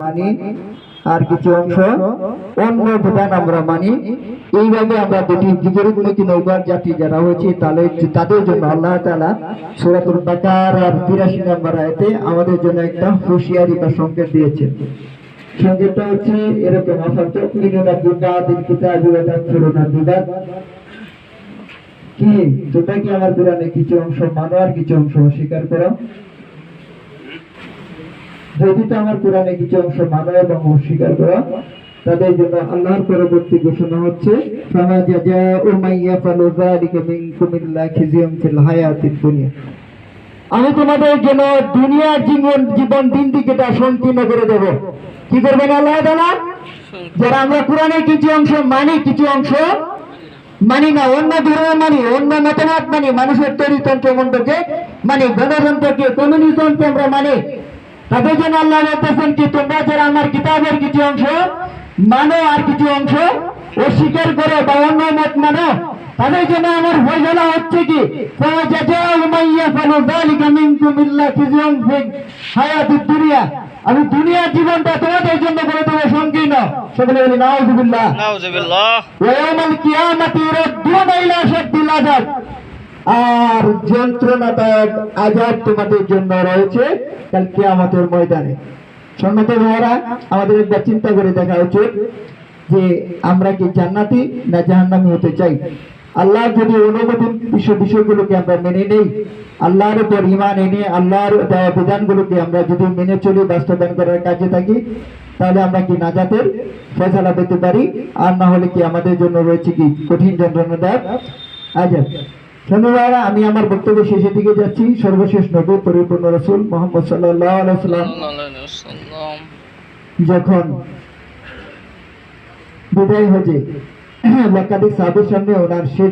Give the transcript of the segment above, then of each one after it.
মানি, আর কিছু অংশ অন্য বিধান আমরা মানি। এইভাবে আমরা দুটি বিপরীতমুখী নৌকার যাত্রী যারা হয়েছে তাদের জন্য আল্লাহ তাআলা সূরাতুল বাকারার ৮৩ নম্বর আয়াতে আমাদের জন্য একটা হুঁশিয়ারি বা সংকেত দিয়েছে। সংকেতটা হচ্ছে এরকম, আফাতুমিনুনা বিবাদিল কিতাবি ওয়া তাকফুরুনা বিবাদ, কি তোমরা কি আমার কোরআনে কিছু অংশ মানো আর কিছু অংশ অস্বীকার করো? যদি তো আমার কোরআনে কিছু অংশ মানো এবং অস্বীকার করো, তাদের জন্য আল্লাহর পরবর্তী ঘোষণা হচ্ছে ফামা জাযাউ মান ইয়াফআলু যালিকা মিনকুম ইল্লা খিজিয়ুন ফিল হায়াতিদ দুনিয়া। আমি তোমাদের জন্য দুনিয়ার জীবন দিন দিকেটা সংকীর্ণ করে দেব। কি করবেন আল্লাহ তাআলা? যারা আমরা কোরআনের কিছু অংশ মানি, কিছু অংশ মানি না, অন্য ধর্ম মানি, অন্য মতামত মানি, মানুষের তৈরিতন্ত্র মন্ত্রকে মানি, গণতন্ত্রকে, কমিউনিজমকে আমরা মানি, তাদের জন্য আল্লাহ বলতেছেন কি তোমরা যারা আমার কিতাবের কিছু অংশ মানো আর কিছু অংশ অস্বীকার করো বা অন্য মত মানো, তাদের জন্য আমার ফয়সালা হচ্ছে কি আমি দুনিয়ার জীবনটা তোমাদের জন্য করে দেবো সংকীর্ণ। সকলে বলি নাউযুবিল্লাহ। আর যন্ত্রণাদায়ক আযাব তোমাদের জন্য রয়েছে কাল কিয়ামতের ময়দানে। সম্মানিত ভাইরা, আমাদের একবার চিন্তা করে দেখা উচিত যে আমরা কি জান্নাতি না জাহান্নামী হতে চাই। আল্লাহ যদি অনুমোদিত বিষয়গুলোকে আমরা মেনে নেই, আল্লাহর উপর ঈমান এনে আল্লাহর দেওয়া বিধানগুলোকে আমরা যদি মেনে চলি, বাস্তবায়ন করার কাজে থাকি, তাহলে আমরা কি নাজাতের ফয়সালা পেতে পারি। আর না হলে কি আমাদের জন্য রয়েছে কি কঠিন যন্ত্রণাদায়ক আযাব। ধন্যবাদ। আমি আমার বক্তব্য শেষের দিকে যাচ্ছি। সর্বশেষ নবী পরিপূর্ণ রাসূল মুহাম্মদ সাল্লাল্লাহু আলাইহি ওয়াসাল্লাম যখন বিদায় হজে লক্ষাধিক সাহাবীর সামনে ওনার শেষ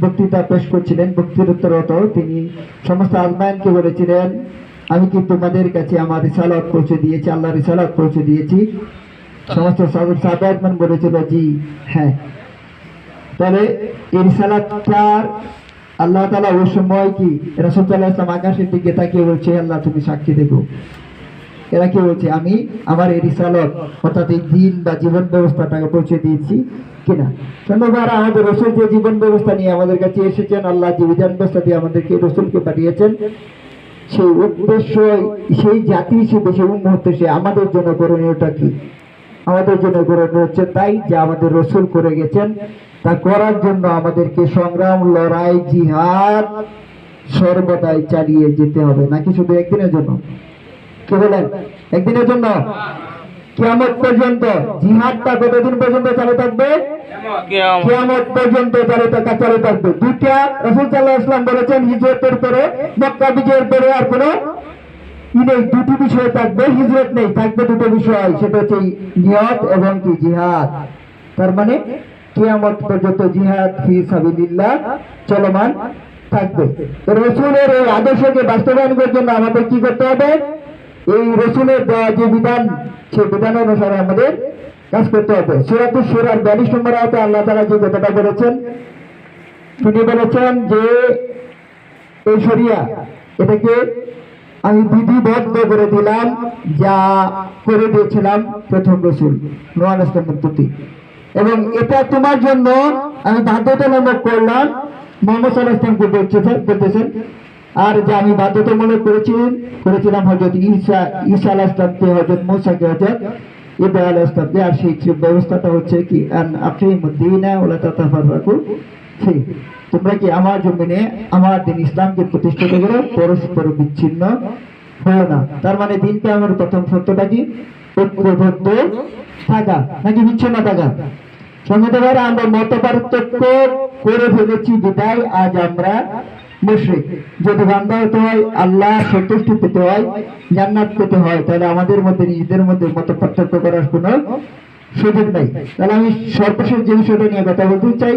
বক্তৃতা পেশ করছিলেন, বক্তৃতারত তিনি সমস্ত আজমাইনকে বলেছিলেন, আমি কি তোমাদের কাছে আমার রিসালাত পৌঁছে দিয়েছি, আল্লাহর রিসালাত পৌঁছে দিয়েছি? সমস্ত সাহাবায়ে বলেছিল জি হ্যাঁ। তাহলে এই রিসালাতটা আল্লাহ তাআলা ওই সময় কি রাসূল সাল্লাল্লাহু আলাইহি ওয়াসাল্লাম আকাশের দিকে তাকিয়ে বলছে, আল্লাহ তুমি সাক্ষী দেবো। এরা কি বলছে, আমি আমার এই রিসালাত অর্থাৎ এই দিন বা জীবন ব্যবস্থাটাকে পৌঁছে দিয়েছি কিনা। ধন্যবাদ। আমাদের রাসূল যে জীবন ব্যবস্থা নিয়ে আমাদের কাছে এসেছেন, আল্লাহ যে বিধান ব্যবস্থা দিয়ে আমাদেরকে রাসূলকে পাঠিয়েছেন, সেই উদ্দেশ্য, সেই জাতি হিসেবে, সেই উম্মত হিসেবে আমাদের জন্য করণীয়টা কি? আমাদের জন্য করণীয় হচ্ছে তাই যে আমাদের রাসূল করে গেছেন, তা করার জন্য আমাদেরকে সংগ্রাম, লড়াই, জিহাদ সর্বদাই চালিয়ে যেতে হবে, নাকি শুধু একদিনের জন্য? কি বলেন? একদিনের জন্য? কিয়ামত পর্যন্ত। জিহাদটা কতদিন পর্যন্ত চালু থাকবে? কিয়ামত পর্যন্ত চালু থাকবে। দুইটা রাসূল সাল্লাল্লাহু আলাইহি ওয়াসাল্লাম বলেছেন হিজরতের পরে, মক্কা বিজয়ের পরে আর কোনো নেই, দুটি বিষয় থাকবে, হিজরত নেই, থাকবে দুটো বিষয়, সেটা হচ্ছে নিয়ত এবং কি জিহাদ। তার মানে কিয়ামত পর্যন্ত জিহাদ ফি সাবিলিল্লাহ চলমান থাকবে। রাসূলের এই আদর্শকে বাস্তবায়ন করার জন্য আমাদের কি করতে হবে? এই রাসূলের দেওয়া যে বিধান, সেই বিধান অনুসারে আমাদের কাজ করতে হবে। সূরাতুশ শূরার ৪২ নম্বর আয়াতে আল্লাহ তাআলা যে কথাটা বলেছেন, তিনি বলেছেন যে এই শরিয়া এটাকে আমি বিধিবদ্ধ করে দিলাম যা করে দিয়েছিলাম প্রথম রাসূল নূহ আলাইহিস সালামের প্রতি, এবং এটা তোমার জন্য আমি বাধ্যতামূলক করলাম মুহাম্মদ সাল্লাল্লাহু আলাইহি ওয়াসাল্লামকে বলতেছেন। আর যে আমি বাধ্যতামূলক করেছিলাম হযরত ঈসা আলাইহিস সালামকে, হযরত মুসাকে, হযরত ইব্রাহিম আলাইহিস সালামকে। আর সেই ব্যবস্থাটা হচ্ছে কি আন আকিমুদ্দীনা ওয়া লা তাতাফাররাকু ফি, তোমরা কি আমার জমিনে আমার দিন ইসলামকে প্রতিষ্ঠিত করো, পরস্পর বিচ্ছিন্ন হয় না। তার মানে দিনকে আমার প্রথম সত্যটা কি? ঐক্যবদ্ধ থাকা, নাকি বিচ্ছিন্ন থাকা? সংগঠনের আমরা মত পার্থক্য করে ফেলেছি বিদায় আজ আমরা মুশরিক। যদি বান্দা হতে হয়, আল্লাহ সন্তুষ্টি পেতে হয়, জান্নাত পেতে হয়, তাহলে আমাদের মধ্যে নিজেদের মধ্যে মত পার্থক্য করার কোনো সুযোগ নাই। তাহলে আমি সর্বশেষ যে বিষয়টা নিয়ে কথা বলতে চাই,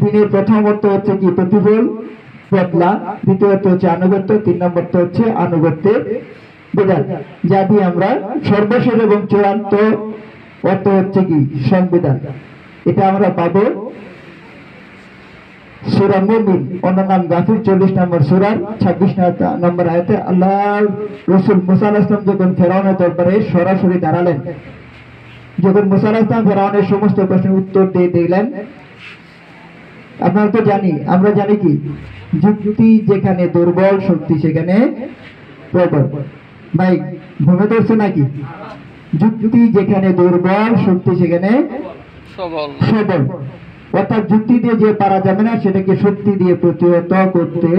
দিনের প্রথম অর্থ হচ্ছে কি প্রতিফল বদলা, দ্বিতীয় অর্থ হচ্ছে আনুগত্য, ৩ নম্বর হচ্ছে আনুগত্যের বিধান, যা দিয়ে আমরা সর্বশেষ এবং চূড়ান্ত অর্থ হচ্ছে কি সংবিধান। এটা আমরা পাবো সূরা মুমিন অন্য নাম গাফির 40 নম্বর সূরার 26 নম্বর আয়াতে আল্লাহ রাসূল মুসা আলাইহিস সালাম যখন ফেরাউনের দরবারে সরাসরি দাঁড়ালেন, যখন মুসা আলাইহিস সালাম ফেরাউনের সমস্ত প্রশ্নের উত্তর দিয়ে দিলেন, আপনারা তো আমরা জানি কি যুক্তি যেখানে দুর্বল, শক্তি সেখানে প্রবল। ভাই ভূমে ধরছে নাকি? যুক্তি যেখানে দুর্বল, শক্তি সেখানে সবল। অর্থাৎ যুক্তি দিয়ে যে পারা যাবে না, সেটাকে শক্তি দিয়ে প্রতিহত করতে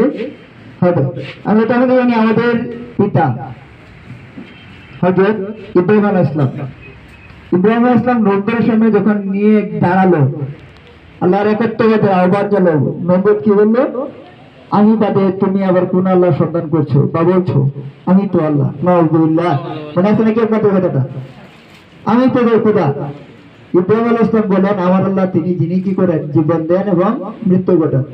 হবে। আমরা তাহলে জানি আমাদের পিতা হযরত ইব্রাহিম আলাইহিস সালাম, ইব্রাহিম আলাইহিস সালাম নমরুদের সামনে যখন নিয়ে দাঁড়ালো, আল্লাহর একাত্মবাদের আহ্বান জানালো, নমরুদ কি বললো? আমি বাদে তুমি আবার কোন আল্লাহ সন্ধান করছো বা বলছো আমি তো আল্লাহ? নাউযুবিল্লাহ। মনে আছে নাকি আপনাদের কথাটা? আমি তো খোদা। ইব্রাহিম আলাইহিস সালাম বলেন, আমার আল্লাহ তিনি যিনি কি করেন, জীবন দেন এবং মৃত্যু ঘটান।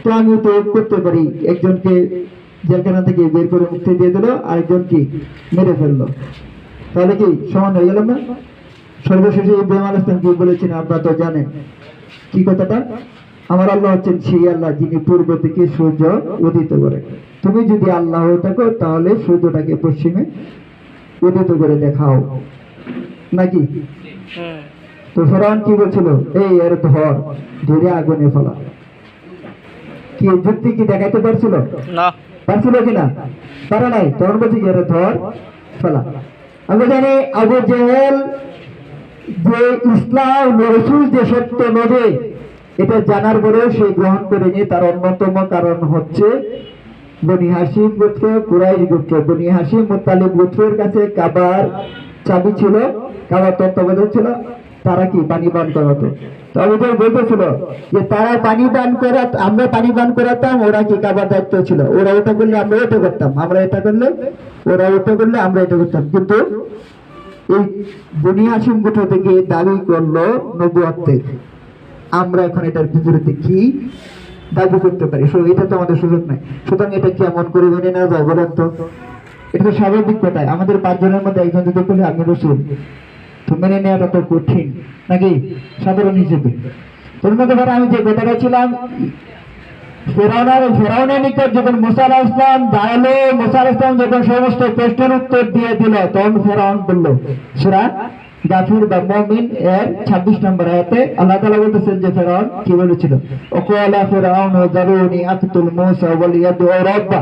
তো আমি তো করতে পারি, একজনকে জেলখানা থেকে বের করে মুক্তি দিয়ে দিল, আরেকজন কি মেরে ফেললো, তাহলে কি সমান হয়ে গেল না? সর্বশেষে ইব্রাহিম আলাইহিস সালাম কি বলেছেন আপনারা তো জানেন, কি কথাটা? আমার আল্লাহ হচ্ছেন সেই আল্লাহ যিনি পূর্ব থেকে সূর্য উদিত করে। তুমি যদি আল্লাহ হয়ে থাকো তাহলে সূর্যটাকে পশ্চিমে উদিত করে দেখাও, নাকি? তো ফেরাউন কি বলছিল? এই এর ধরে আগুনে ফেলা। কি যুক্তি কি দেখাইতে পারছিল না? পারছিল কিনা? পারে নাই। তখন বলছি এর ফেলা। আমরা জানি আবু জেহেল যে ইসলাম রাসূল যে সত্য নবী, এটা জানার পরেও সে গ্রহণ করেনি। তার অন্যতম কারণ হচ্ছে বনি হাশিম গোত্র, কুরাইশ গোত্র। বনি হাশিম মুত্তালিব গোত্রের কাছে কাবার চাবি ছিল, কাবার তত্ত্বাবধান ছিল, তারা কি পানি পান করাতো। তো আমাদের বলতেছিল যে তারা পানি পান করাত, আমরা পানি পান করাতাম, ওরা কি কাবার দায়িত্ব ছিল। ওরা ওটা করলে আমরা এটা করতাম, আমরা এটা করলে ওরা ওটা করলে আমরা এটা করতাম। কিন্তু এই বনি হাশিম গোত্র থেকে দাবি করলো নবুয়তের, আমরা এখন এটার বিপরীতে কি দাবি করতে পারি? এটা তো আমাদের সুযোগ নাই। সুতরাং এটা কেমন করে মেনে নেওয়া যায় বলেন তো? এটা তো স্বাভাবিক কথাই। আমাদের 5 জনের মধ্যে একজন যদি বলে আমি রাসূল, তো মেনে নেওয়াটা তো কঠিন, নাকি? সাধারণ হিসেবে তোর মধ্যে ধরো আমি যে কথাটা ছিলাম, ফেরাউনের নিকট যখন মুসা আলাইহিস সালাম দাঁড়ালো, মুসা আলাইহিস সালাম যখন সমস্ত প্রশ্নের উত্তর দিয়ে দিল, তখন ফেরাউন বলল, সূরা গাফির বা মুমিন এর 26 নম্বর আয়াতে আল্লাহ তাআলা বলতেছেন যে ফেরাউন কি বলেছিল? ওয়াকালা ফিরআউন যারুনি আকতুল মূসা ওয়াল ইয়াদউ রাব্বা।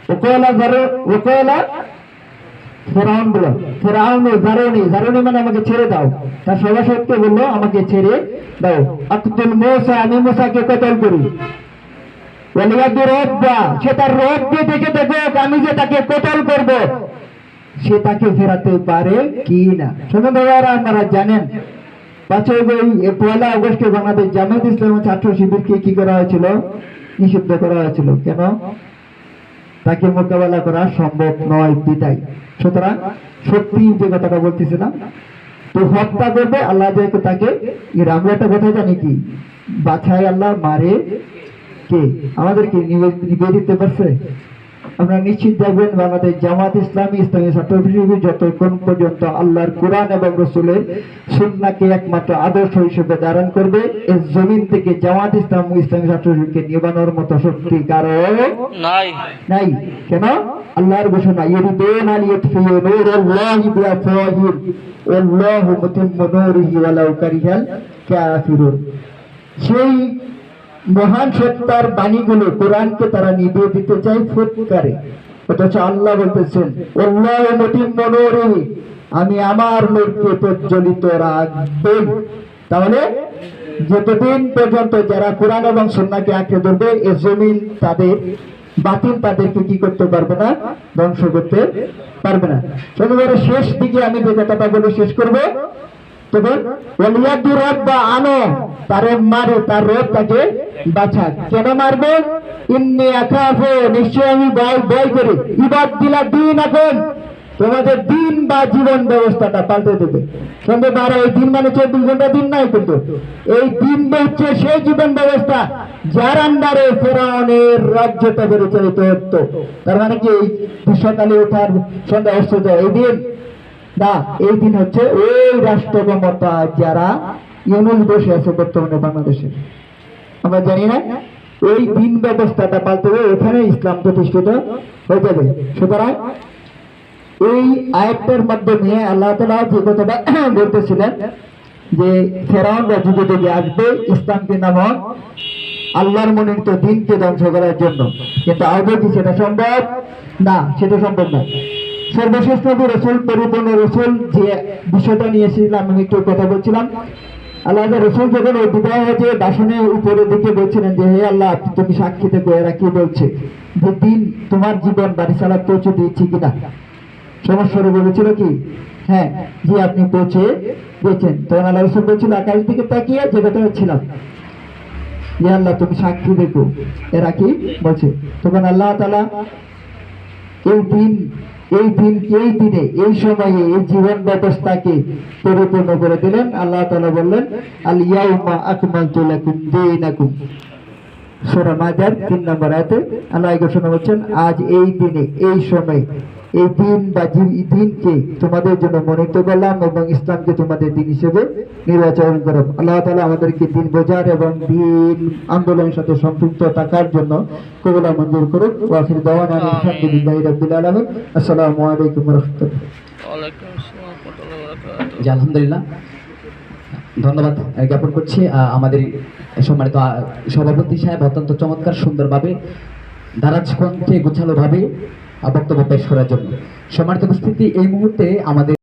ওয়াকালা ফেরাউন বলল, ফেরাউন যারুনি মানে আমাকে ছেড়ে দাও। তার সভাসদকে বললো আমাকে ছেড়ে দাও। আকতুল মূসা, আমি মূসাকে কতল করি। ওয়াল ইয়াদউ রাব্বা, সে তার রব দিয়ে দেখে দেখো আমি যে তাকে কতল করব, সে তাকে ফেরাতে পারে কি না। সন্ধ্যারা আপনারা জানেন 1 আগস্টে বাংলাদেশ জামায়াত ইসলামী ছাত্র শিবিরকে কি করা হয়েছিল? নিষিদ্ধ করা হয়েছিল। কেন? তাকে মোকাবেলা করা সম্ভব নয় বিদায়। সুতরাং সত্যি যে কথাটা বলতেছিলাম, তো হত্যা করবে আল্লাহ যেহেতু তাকে, আমরা একটা কথা জানি কি, বাছাই আল্লাহ, মারে কে? আমাদেরকে নিবেদিত পারছে। আপনারা নিশ্চিত দেখবেন বাংলাদেশ জামাত ইসলামী ছাত্র শিবির যতক্ষণ পর্যন্ত আল্লাহর কোরআন এবং রাসূলের সুন্নাহকে একমাত্র আদর্শ হিসেবে ধারণ করবে, এই জমিন থেকে জামাত ইসলামী ছাত্র শিবিরকে নিবানোর মতো শক্তি কারো নাই। কেন? আল্লাহর ঘোষণা, ইউরিদুনা লিয়াতফিউ নূরাল্লাহি বিআফওয়াহিহিম ওয়াল্লাহু মুতিম্মু নূরিহি ওয়ালাউ কারিহাল কাফিরুন। সেই মহান সত্তার বাণীগুলো, কোরআনকে তারা নিভিয়ে দিতে চায় ফুৎকারে, অথচ আল্লাহ বলতেছেন আল্লাহু মুতিম্মু নূরিহি, আমি আমার নূরকে প্রজ্বলিত রাখব। তাহলে যতদিন পর্যন্ত যারা কোরআন এবং সুন্নাহকে আঁকড়ে ধরবে, এই জমিন তাদের বাতিল তাদেরকে কি করতে পারবে না? ধ্বংস করতে পারবে না। সর্বশেষ শেষ দিকে আমি যে কথাটা বলে শেষ করবো, তখন ওয়ালিয়াদু রাব্বা আনো, তারে মারে, তার রব তাকে বাঁচাক। কেন মারবে? ইন্নী আখাফু, নিশ্চয় আমি ভয় করি, ইবাদদিলা দিন, এখন তোমাদের দিন বা জীবন ব্যবস্থাটা পাল্টে দেবে। সঙ্গে বারে এই দিন মানে 24 ঘন্টা দিন নাই, কিন্তু এই দিন হচ্ছে সেই জীবন ব্যবস্থা যার আন্ডারে ফেরাউনের রাজ্যটা পরিচালিত হতো। তার মানে কি সকালে ওঠার সন্ধ্যা অস্ত যায় এই দিন না, এই দিন হচ্ছে ওই রাষ্ট্র ক্ষমতা যারা ইউনুস বসে আছে বর্তমানে বাংলাদেশে, আমরা জানি না, এই দিন ব্যবস্থাটা পালতে হবে, এখানে ইসলাম প্রতিষ্ঠিত হয়ে যাবে। সুতরাং এই আয়াতটার মাধ্যমে আল্লাহ তাআলা যে কথাটা বলতেছিলেন যে ফেরাউনরা যুগে যুগে আসবে ইসলামকে নামক আল্লাহর মনোনীত দিনকে ধ্বংস করার জন্য, কিন্তু আদৌ কি সেটা সম্ভব? না, সেটা সম্ভব না। সর্বশেষ নবী রসুল, পরিপূর্ণ রসুল, যে বিষয়টা নিয়ে এসেছিলাম, আমি একটু কথা বলছিলাম। আল্লাহ রসুল যখন ওই বিদায় হয়ে ভাষণে উপরের দিকে বলছিলেন যে হে আল্লাহ, তুমি সাক্ষী থেকে এরা কি বলছে যে দিন তোমার জীবন বাড়ি চালাতে পৌঁছে দিয়েছি কিনা। সমস্যারে বলেছিল কি, হ্যাঁ জি আপনি পৌঁছে দিয়েছেন। তখন আল্লাহ রসুল বলছিল আকাশ দিকে তাকিয়ে যে কথা ছিলাম, যে আল্লাহ তুমি সাক্ষী দেখো এরা কি বলছে। তখন আল্লাহ তাআলা এই দিনে এই সময়ে এই জীবন ব্যবস্থাকে পরিপূর্ণ করে দিলেন। আল্লাহ তাআলা বললেন আল ইয়াউমা আকমালতু লাকুম দীনাকুম, সূরা মাইদার 3 নম্বর আয়াতে আল্লাহ ঘোষণা করছেন, আজ এই দিনে এই সময় এই দিন বা দিনকে তোমাদের জন্য মনোনীত করলাম এবং ইসলামকে তোমাদের দিন হিসেবে নির্বাচন করলাম। আল্লাহ তাআলা আমাদেরকে দিন বোঝার এবং দিন আন্দোলনের সাথে সম্পৃক্ত থাকার জন্য কবুল মঞ্জুর করুক। ওয়া আখিরু দাওয়ানা আলহামদুলিল্লাহি রাব্বিল আলামিন। আসসালামু আলাইকুম ওয়া রাহমাতুল্লাহ। ওয়ালাইকুম আসসালাম ওয়া রাহমাতুল্লাহি ওয়া বারাকাতুহু। জি, আলহামদুলিল্লাহ, ধন্যবাদ জ্ঞাপন করছি আমাদের সম্মানিত সভাপতি সাহেব অত্যন্ত চমৎকার সুন্দরভাবে দারাজ কণ্ঠে গোছালোভাবে বক্তব্য পেশ করার জন্য। সম্মানিত উপস্থিতি, এই মুহূর্তে আমাদের